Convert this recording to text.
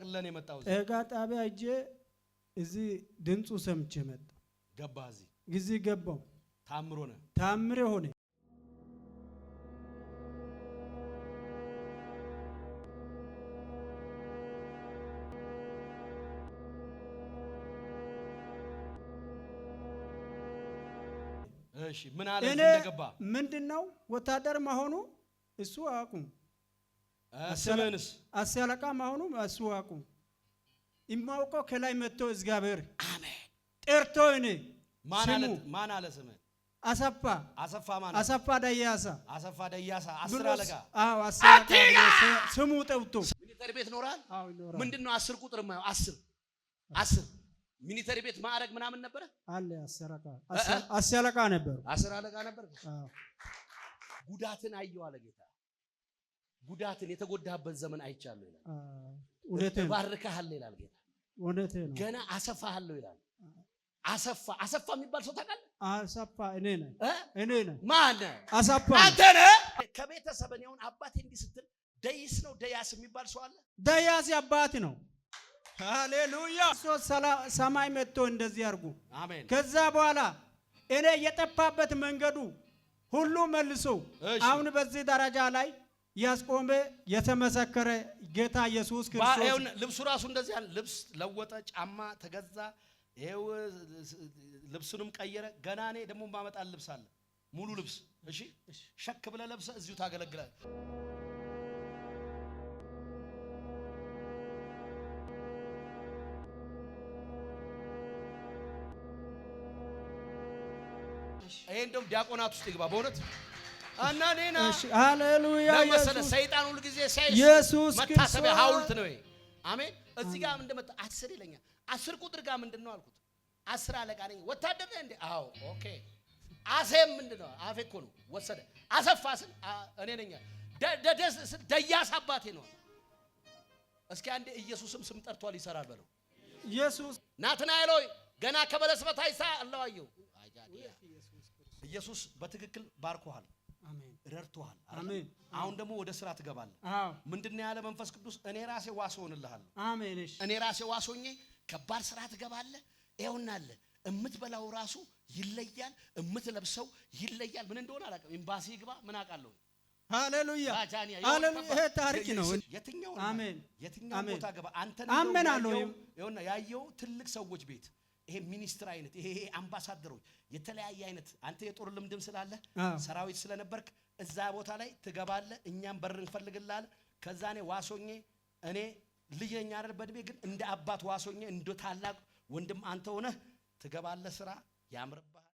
ጠቅልለን የመጣው ጠጋ ጣቢያ እጄ እዚህ ድምፁ ሰምቼ መጣ ገባ እዚህ ጊዜ ገባው ታምሮ ሆነ እሺ ምን አለ እንደገባ ምንድነው ወታደር መሆኑ እሱ አቁም ስምንስ አሰለቃ መሆኑ እሱ አቁም ኢማውቀው ከላይ መጥቶ እግዚአብሔር አሜን ጠርቶ እኔ ማን አለ ስም አሰፋ ማን አሰፋ ዳያሳ 10 አለቃ አዎ 10 ስሙ ጠውቶ ሚሊተሪ ቤት ኖራል ምንድነው 10 ቁጥር ማየው 10 ሚሊተሪ ቤት ማዕረግ ምናምን ነበር አለ አሰለቃ ነበር 10 አለቃ ነበር ጉዳትን አየው አለ ጌታ ጉዳትን የተጎዳበት ዘመን አይቻለሁ ይላል ወለተ ባርከሃል ይላል ጌታ ወለተ ነው ገና አሰፋሃለሁ ይላል አሰፋ የሚባል ሰው ታውቃለህ አሰፋ እኔ ነኝ ማን አሰፋ አንተ ነህ ከቤተሰብ ነው አባቴ እንዲህ ስትል ደይስ ነው ደያስ የሚባል ሰው አለ ደያስ አባቴ ነው ሃሌሉያ ሰማይ መጥቶ እንደዚህ አርጉ አሜን ከዛ በኋላ እኔ የጠፋበት መንገዱ ሁሉ መልሶ አሁን በዚህ ደረጃ ላይ ያስቆመ የተመሰከረ ጌታ ኢየሱስ ክርስቶስ ልብሱ ራሱ እንደዚህ ያለ ልብስ ለወጠ ጫማ ተገዛ ይሄው ልብሱንም ቀየረ ገና እኔ ደግሞ ማመጣል ልብስ አለ ሙሉ ልብስ እሺ ሸክ ብለ ለብሰ እዚሁ ታገለግላለህ ይሄ እንደውም ዲያቆናት ውስጥ ይግባ በእውነት አናኔና ሃሌሉያ ኢየሱስ ሰይጣን ሁሉ ጊዜ ሳይስ ኢየሱስ መታሰቢያ ሐውልት ነው ይሄ አሜን እዚህ ጋር እንደመጣ 10 ይለኛል 10 ቁጥር ጋር ምንድነው አልኩት 10 አለቃ ነኝ ወታደር ነኝ እንዴ አዎ ኦኬ አሴም ምንድነው አፌ እኮ ነው ወሰደ አሰፋስን እኔ ነኝ ደያስ አባቴ ነው እስኪ አንዴ ኢየሱስም ስም ጠርቷል ይሰራል በለው ኢየሱስ ናትናኤል ሆይ ገና ከበለስ በታይሳ አለዋየው ኢየሱስ በትክክል ባርኮሃል አሜን ረድቶሃል አሜን አሁን ደግሞ ወደ ስራ ትገባለህ ምንድነው ያለ መንፈስ ቅዱስ እኔ ራሴ ዋሶንልሃለሁ አሜን እሺ እኔ ራሴ ዋሶኜ ከባድ ስራ ትገባለህ ይኸውናል እምትበላው ራሱ ይለያል እምትለብሰው ይለያል ምን እንደሆነ አላውቅም ኤምባሲ ይግባ ምን አውቃለሁ ሃሌሉያ ሃሌሉያ ታሪክ ነው የትኛው አሜን የትኛው ቦታ ገባ አንተ ነው ይኸውና ያየው ትልቅ ሰዎች ቤት ይሄ ሚኒስትር አይነት ይሄ አምባሳደሮች የተለያየ አይነት አንተ የጦር ልምድም ስላለ ሰራዊት ስለነበርክ እዛ ቦታ ላይ ትገባለህ እኛም በር እንፈልግልሃል ከዛ እኔ ዋሶኜ እኔ ልጅ ነኝ አይደል በድቤ ግን እንደ አባት ዋሶኜ እንደ ታላቅ ወንድም አንተ ሆነህ ትገባለህ ስራ ያምርብሃል